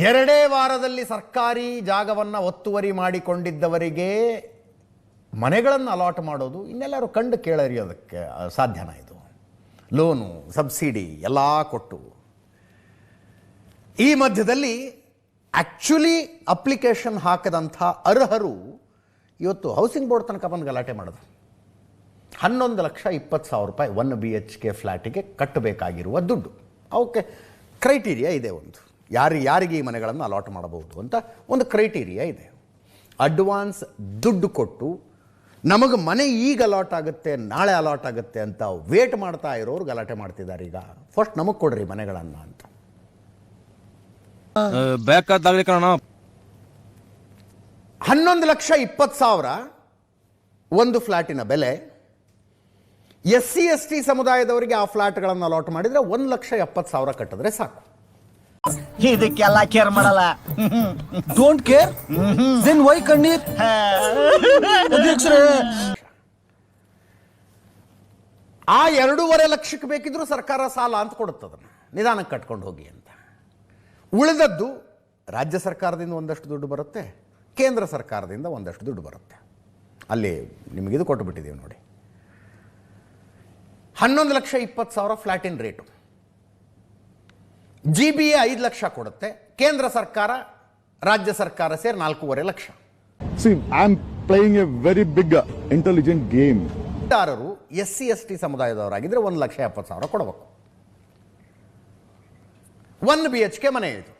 ಎರಡೇ ವಾರದಲ್ಲಿ ಸರ್ಕಾರಿ ಜಾಗವನ್ನು ಒತ್ತುವರಿ ಮಾಡಿಕೊಂಡಿದ್ದವರಿಗೆ ಮನೆಗಳನ್ನು ಅಲಾಟ್ ಮಾಡೋದು ಇನ್ನೆಲ್ಲರೂ ಕಂಡು ಕೇಳರಿಯೋದಕ್ಕೆ ಸಾಧ್ಯನಾ? ಇದು ಲೋನು ಸಬ್ಸಿಡಿ ಎಲ್ಲ ಕೊಟ್ಟು ಈ ಮಧ್ಯದಲ್ಲಿ ಆ್ಯಕ್ಚುಲಿ ಅಪ್ಲಿಕೇಶನ್ ಹಾಕದಂಥ ಅರ್ಹರು ಇವತ್ತು ಹೌಸಿಂಗ್ ಬೋರ್ಡ್ ತನಕ ಬಂದು ಗಲಾಟೆ ಮಾಡೋದು. 11,20,000 ರೂಪಾಯಿ 1 BHK ಫ್ಲ್ಯಾಟಿಗೆ ಕಟ್ಟಬೇಕಾಗಿರುವ ದುಡ್ಡು. ಅವಕ್ಕೆ ಕ್ರೈಟೀರಿಯಾ ಇದೆ, ಒಂದು ಯಾರಿಗೆ ಈ ಮನೆಗಳನ್ನು ಅಲಾಟ್ ಮಾಡಬಹುದು ಅಂತ ಒಂದು ಕ್ರೈಟೀರಿಯಾ ಇದೆ. ಅಡ್ವಾನ್ಸ್ ದುಡ್ಡು ಕೊಟ್ಟು ನಮಗೆ ಮನೆ ಈಗ ಅಲಾಟ್ ಆಗುತ್ತೆ ನಾಳೆ ಅಲಾಟ್ ಆಗುತ್ತೆ ಅಂತ ವೇಟ್ ಮಾಡ್ತಾ ಇರೋರು ಗಲಾಟೆ ಮಾಡ್ತಿದ್ದಾರೆ. ಈಗ ಫಸ್ಟ್ ನಮಗೆ ಕೊಡ್ರಿ ಮನೆಗಳನ್ನು ಅಂತ. ಬೇಕಾದಾಗಲಿ ಕಾರಣ 11,20,000 ಒಂದು ಫ್ಲ್ಯಾಟಿನ ಬೆಲೆ. SC ST ಸಮುದಾಯದವರಿಗೆ ಆ ಫ್ಲ್ಯಾಟ್ಗಳನ್ನು ಅಲಾಟ್ ಮಾಡಿದರೆ 1,70,000 ಕಟ್ಟಿದ್ರೆ ಸಾಕು. ಇದಕ್ಕೆಲ್ಲ ಕೇರ್ ಮಾಡಲ್ಲ. ಡೋಂಟ್ ಕೇರ್ ದೆನ್ ವೈ ಕಣ್ಣೀರ್? ಆ 2.5 ಲಕ್ಷಕ್ಕೆ ಬೇಕಿದ್ರು ಸರ್ಕಾರ ಸಾಲ ಅಂತ ಕೊಡುತ್ತದನ್ನು, ನಿಧಾನಕ್ಕೆ ಕಟ್ಕೊಂಡು ಹೋಗಿ ಅಂತ. ಉಳಿದದ್ದು ರಾಜ್ಯ ಸರ್ಕಾರದಿಂದ ಒಂದಷ್ಟು ದುಡ್ಡು ಬರುತ್ತೆ, ಕೇಂದ್ರ ಸರ್ಕಾರದಿಂದ ಒಂದಷ್ಟು ದುಡ್ಡು ಬರುತ್ತೆ. ಅಲ್ಲಿ ನಿಮಗಿದು ಕೊಟ್ಟು ಬಿಟ್ಟಿದ್ದೀವಿ ನೋಡಿ. 11,20,000 ಫ್ಲ್ಯಾಟಿನ ರೇಟು. GBA 5 ಲಕ್ಷ ಕೊಡುತ್ತೆ, ಕೇಂದ್ರ ಸರ್ಕಾರ ರಾಜ್ಯ ಸರ್ಕಾರ ಸೇರಿ 4.5 lakh. See, I'm playing a very big intelligent game. SC ST ಸಮುದಾಯದವರಾಗಿದ್ದರೆ 1,70,000 ಕೊಡಬೇಕು. 1 BHK ಮನೆ ಇದು,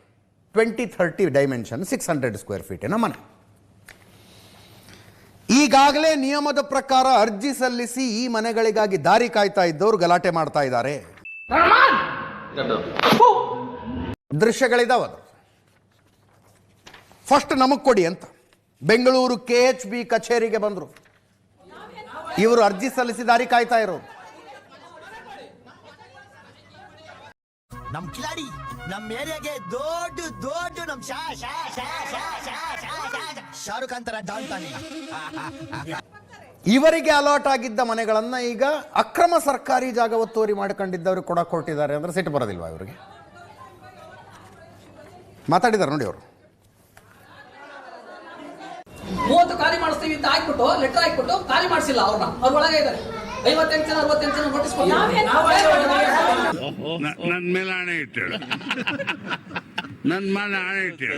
20-30 ಡೈಮೆನ್ಷನ್, 600 ಸ್ಕ್ವೇರ್ ಫೀಟಿನ ಮನೆ. ಈಗಾಗಲೇ ನಿಯಮದ ಪ್ರಕಾರ ಅರ್ಜಿ ಸಲ್ಲಿಸಿ ಈ ಮನೆಗಳಿಗಾಗಿ ದಾರಿ ಕಾಯ್ತಾ ಇದ್ದವರು ಗಲಾಟೆ ಮಾಡ್ತಾ ಇದ್ದಾರೆ. ದೃಶ್ಯಗಳಿದಾವೆ. ಫಸ್ಟ್ ನಮಗ್ ಕೊಡಿ ಅಂತ ಬೆಂಗಳೂರು KHB ಕಚೇರಿಗೆ ಬಂದರು. ಇವರು ಅರ್ಜಿ ಸಲ್ಲಿಸಿ ದಾರಿ ಕಾಯ್ತಾ ಇರೋರು. ನಮ್ ಕಿಲಾಡಿ ನಮ್ ಏರಿಯಾಗೆ ದೊಡ್ಡ ದೊಡ್ಡ ನಮ್ ಶಾರುಖ್ ಖಾನ್ ತರ ಡಾನ್ತಾನೆ. ಇವರಿಗೆ ಅಲಾಟ್ ಆಗಿದ್ದ ಮನೆಗಳನ್ನ ಈಗ ಅಕ್ರಮ ಸರ್ಕಾರಿ ಜಾಗ ಒತ್ತುವರಿ ಮಾಡಿಕೊಂಡಿದ್ದವ್ರಿಗೆ ಕೂಡ ಕೊಟ್ಟಿದ್ದಾರೆ ಅಂದ್ರೆ ಸಿಟ್ಟು ಬರೋದಿಲ್ವಾ ಇವರಿಗೆ? ಮಾತಾಡಿದ್ದಾರೆ ನೋಡಿ ಅವರು. 30 ಖಾಲಿ ಮಾಡಿಸ್ತೀವಿ ಅಂತ ಹಾಕ್ಬಿಟ್ಟು ಲೆಟರ್ ಹಾಕ್ಬಿಟ್ಟು ಖಾಲಿ ಮಾಡಿಸಿಲ್ಲ ಅವ್ರನ್ನ. ಅವ್ರ ಒಳಗೆ ಇದ್ದಾರೆ 58 ಜನ 68 ಜನ ನೋಟಿಸ್ ನನ್ನ ಮೇಲೆ ಆಣೆ ಇಟ್ಟೇಳು, ನನ್ನ ಮೇಲೆ ಆಣೆ ಇಟ್ಟೇಳು.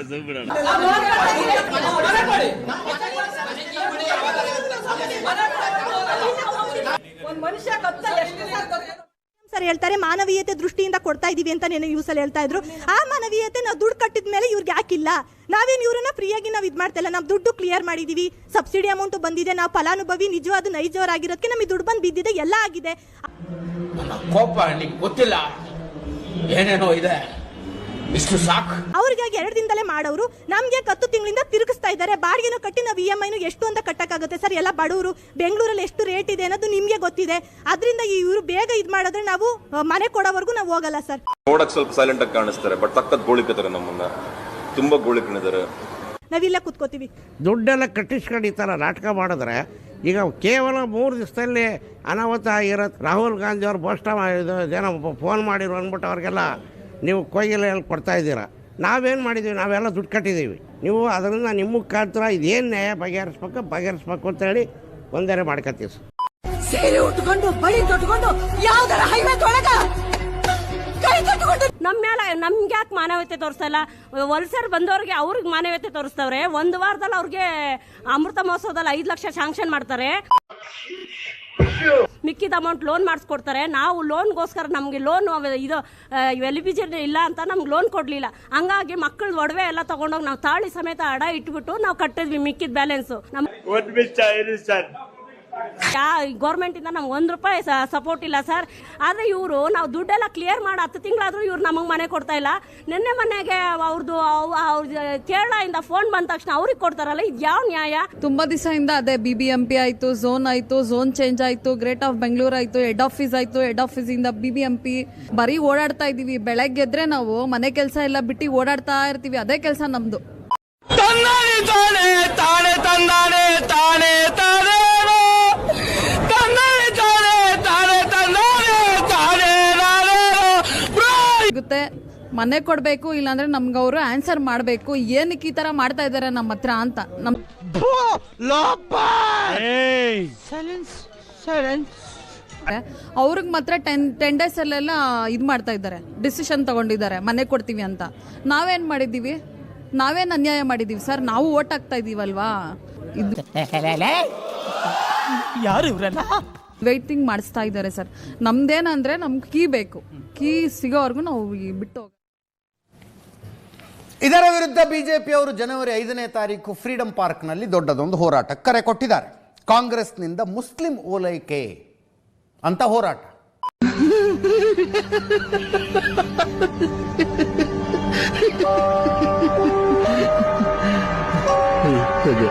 ಸರ್ ಹೇಳ್ತಾರೆ ಮಾನವೀಯತೆ ದೃಷ್ಟಿಯಿಂದ ಕೊಡ್ತಾ ಇದೀವಿ ಅಂತ ನ್ಯೂಸ್ ಅಲ್ಲಿ ಹೇಳ್ತಾ ಇದ್ರು. ಆ ಮಾನವೀಯತೆ ನಾವು ದುಡ್ಡು ಕಟ್ಟಿದ ಮೇಲೆ ಇವ್ರಿಗೆ ಯಾಕಿಲ್ಲ? ನಾವೇನು ಇವ್ರನ್ನ ಫ್ರೀಯಾಗಿ ನಾವು ಇದು ಮಾಡ್ತಾ ಇಲ್ಲ. ನಾವು ದುಡ್ಡು ಕ್ಲಿಯರ್ ಮಾಡಿದೀವಿ, ಸಬ್ಸಿಡಿ ಅಮೌಂಟ್ ಬಂದಿದೆ, ನಾವು ಫಲಾನುಭವಿ ನಿಜವಾದ ನೈಜವರಾಗಿರೋದಕ್ಕೆ ನಮಗೆ ದುಡ್ಡು ಬಂದು ಬಿದ್ದಿದೆ, ಎಲ್ಲ ಆಗಿದೆ. ಕೋಪ ನಿಮ್ಗೆ ಗೊತ್ತಿಲ್ಲ, ಏನೇನೋ ಇದೆ, ಇಷ್ಟು ಸಾಕು. ಅವ್ರಿಗಾಗಿ 2 ದಿನದಲ್ಲೇ ಮಾಡೋರು ನಮ್ಗೆ 10 ತಿಂಗಳಿಂದ ತಿರುಗಿಸ್ತಾ ಇದ್ದಾರೆ. ಬಾಡಿಗೆನೂ ಕಟ್ಟಿ ನಾವು EMI ಎಷ್ಟು ಅಂತ ಕಟ್ಟಕ್ಕಾಗುತ್ತೆ ಸರ್? ಎಲ್ಲ ಬಡವರು, ಬೆಂಗಳೂರಲ್ಲಿ ಎಷ್ಟು ರೇಟ್ ಇದೆ ಅನ್ನೋದು ನಿಮ್ಗೆ ಗೊತ್ತಿದೆ. ಅದರಿಂದ ಇವರು ಬೇಗ ಇದು ಮಾಡಿದ್ರೆ ನಾವು ಮನೆ ಕೊಡೋವರೆಗೂ ನಾವು ಹೋಗಲ್ಲ ಸರ್. ನೋಡಕ್ ಸ್ವಲ್ಪ ಸೈಲೆಂಟ್ ಆಗಿ ಕಾಣಿಸ್ತಾರೆ, ಬಟ್ ಸಖತ್ ಗೋಳಿಕತಾರೆ, ನಮ್ಮನ್ನ ತುಂಬಾ ಗೋಳಿಕೊಂಡಿದ್ದಾರೆ. ನಾವಿಲ್ಲ ಕೂತ್ಕೋತೀವಿ. ದುಡ್ಡೆಲ್ಲ ಕಟ್ಟಿಸ್ಕೊಂಡು ಈ ಥರ ನಾಟಕ ಮಾಡಿದ್ರೆ ಈಗ ಕೇವಲ 3 ದಿವಸದಲ್ಲಿ ಅನಾಹುತ ಆಗಿರೋದು. ರಾಹುಲ್ ಗಾಂಧಿ ಅವ್ರು ಬೋಸ್ಟ್ ಏನೋ ಫೋನ್ ಮಾಡಿರು ಅಂದ್ಬಿಟ್ಟು ಅವ್ರಿಗೆಲ್ಲ ನೀವು ಕೊಯ್ಗೆಲ್ಲ ಕೊಡ್ತಾ ಇದ್ದೀರಾ. ನಾವೇನು ಮಾಡಿದ್ದೀವಿ? ನಾವೆಲ್ಲ ದುಡ್ಡು ಕಟ್ಟಿದ್ದೀವಿ. ನೀವು ಅದರಿಂದ ನಿಮ್ಮ ಮುಖಾಂತರ ಇದೇನು ನ್ಯಾಯ ಬಗೆಹರಿಸ್ಬೇಕು ಅಂತೇಳಿ ಒಂದೇನೆ ಮಾಡ್ಕೊತೀವಿ. ಸೇರೆ ಉಟ್ಕೊಂಡು ಬಳಿ ತೊಟ್ಕೊಂಡು ಯಾವ್ದಾರ ಹೈವೇ ತೊಳಗ ಕೈ ತೊಟ್ಕೊಂಡು ನಮ್ಮ ಮೇಲೆ ನಮ್ಗೆ ಯಾಕೆ ಮಾನವೀಯತೆ ತೋರಿಸ್ತಾ ಇಲ್ಲ? ವಲಸರು ಬಂದವ್ರಿಗೆ ಅವ್ರಿಗೆ ಮಾನವೀಯತೆ ತೋರಿಸ್ತವ್ರೆ. 1 ವಾರದಲ್ಲಿ ಅವ್ರಿಗೆ ಅಮೃತ ಮಹೋತ್ಸವದಲ್ಲಿ 5 ಲಕ್ಷ ಶಾಂಕ್ಷನ್ ಮಾಡ್ತಾರೆ, ಮಿಕ್ಕಿದ ಅಮೌಂಟ್ ಲೋನ್ ಮಾಡಿಸ್ಕೊಡ್ತಾರೆ. ನಾವು ಲೋನ್ಗೋಸ್ಕರ ನಮಗೆ ಲೋನ್ ಇದು ಎಲಿಜಿಬಿಲಿಟಿ ಇಲ್ಲ ಅಂತ ನಮ್ಗೆ ಲೋನ್ ಕೊಡಲಿಲ್ಲ. ಹಂಗಾಗಿ ಮಕ್ಕಳ ಒಡವೆ ಎಲ್ಲ ತಗೊಂಡೋಗಿ ನಾವು ತಾಳಿ ಸಮೇತ ಅಡ ಇಟ್ಬಿಟ್ಟು ನಾವು ಕಟ್ಟಿದ್ವಿ ಮಿಕ್ಕಿದ ಬ್ಯಾಲೆನ್ಸು. ಗೌರ್ಮೆಂಟ್ ಇಂದ ನಮ್ಗೆ 1 ರೂಪಾಯಿ ಸಪೋರ್ಟ್ ಇಲ್ಲ ಸರ್. ಆದ್ರೆ ಇವರು ನಾವು ದುಡ್ಡೆಲ್ಲ ಕ್ಲಿಯರ್ ಮಾಡಿ 10 ತಿಂಗಳಾದ್ರೂ ಇವ್ರು ನಮಗೆ ಮನೆ ಕೊಡ್ತಾ ಇಲ್ಲ. ನಿನ್ನೆ ಮನೆಗೆ ಅವ್ರದ್ದು ಕೇರಳ ಇಂದ ಫೋನ್ ಬಂದ ತಕ್ಷಣ ಅವ್ರಿಗೆ ಕೊಡ್ತಾರಲ್ಲ, ಇದು ಯಾವ ನ್ಯಾಯ? ತುಂಬಾ ದಿವಸದಿಂದ ಅದೇ BBMP ಆಯ್ತು, ಝೋನ್ ಚೇಂಜ್ ಆಯ್ತು, ಗ್ರೇಟ್ ಆಫ್ ಬೆಂಗಳೂರು ಆಯ್ತು, ಹೆಡ್ ಆಫೀಸ್ ಆಯ್ತು, ಹೆಡ್ ಆಫೀಸ್ ಇಂದ BBMP ಬರೀ ಓಡಾಡ್ತಾ ಇದೀವಿ. ಬೆಳಗ್ಗೆ ಎದ್ರೆ ನಾವು ಮನೆ ಕೆಲಸ ಎಲ್ಲ ಬಿಟ್ಟು ಓಡಾಡ್ತಾ ಇರ್ತೀವಿ, ಅದೇ ಕೆಲಸ ನಮ್ದು. ಮನೆ ಕೊಡಬೇಕು, ಇಲ್ಲಾಂದ್ರೆ ನಮ್ಗೆ ಅವರು ಆನ್ಸರ್ ಮಾಡಬೇಕು, ಏನಕ್ಕೆ ಈ ಥರ ಮಾಡ್ತಾ ಇದ್ದಾರೆ ನಮ್ಮ ಹತ್ರ ಅಂತ. ಅವ್ರಿಗೆ ಮಾತ್ರ 10 days ಅಲ್ಲೆಲ್ಲ ಇದು ಮಾಡ್ತಾ ಇದ್ದಾರೆ, ಡಿಸಿಷನ್ ತಗೊಂಡಿದ್ದಾರೆ ಮನೆ ಕೊಡ್ತೀವಿ ಅಂತ. ನಾವೇನ್ ಮಾಡಿದ್ದೀವಿ? ನಾವೇನ್ ಅನ್ಯಾಯ ಮಾಡಿದೀವಿ ಸರ್? ನಾವು ಓಟ್ ಹಾಕ್ತಾ ಇದೀವಲ್ವಾ? ಯಾರು ಇವರೆಲ್ಲ ವೇಟಿಂಗ್ ಮಾಡಿಸ್ತಾ ಇದ್ದಾರೆ ಸರ್. ನಮ್ದೇನಂದ್ರೆ ನಮ್ಗೆ ಕೀ ಬೇಕು, ಕೀ ಸಿಗೋವರೆಗೂ ನಾವು ಬಿಟ್ಟು ಹೋಗ. ಇದರ ವಿರುದ್ಧ ಬಿಜೆಪಿಯವರು ಜನವರಿ 5ನೇ ತಾರೀಕು ಫ್ರೀಡಂ ಪಾರ್ಕ್ನಲ್ಲಿ ದೊಡ್ಡದೊಂದು ಹೋರಾಟಕ್ಕೆ ಕರೆ ಕೊಟ್ಟಿದ್ದಾರೆ. ಕಾಂಗ್ರೆಸ್ನಿಂದ ಮುಸ್ಲಿಂ ಓಲೈಕೆ ಅಂತ ಹೋರಾಟ. Okay.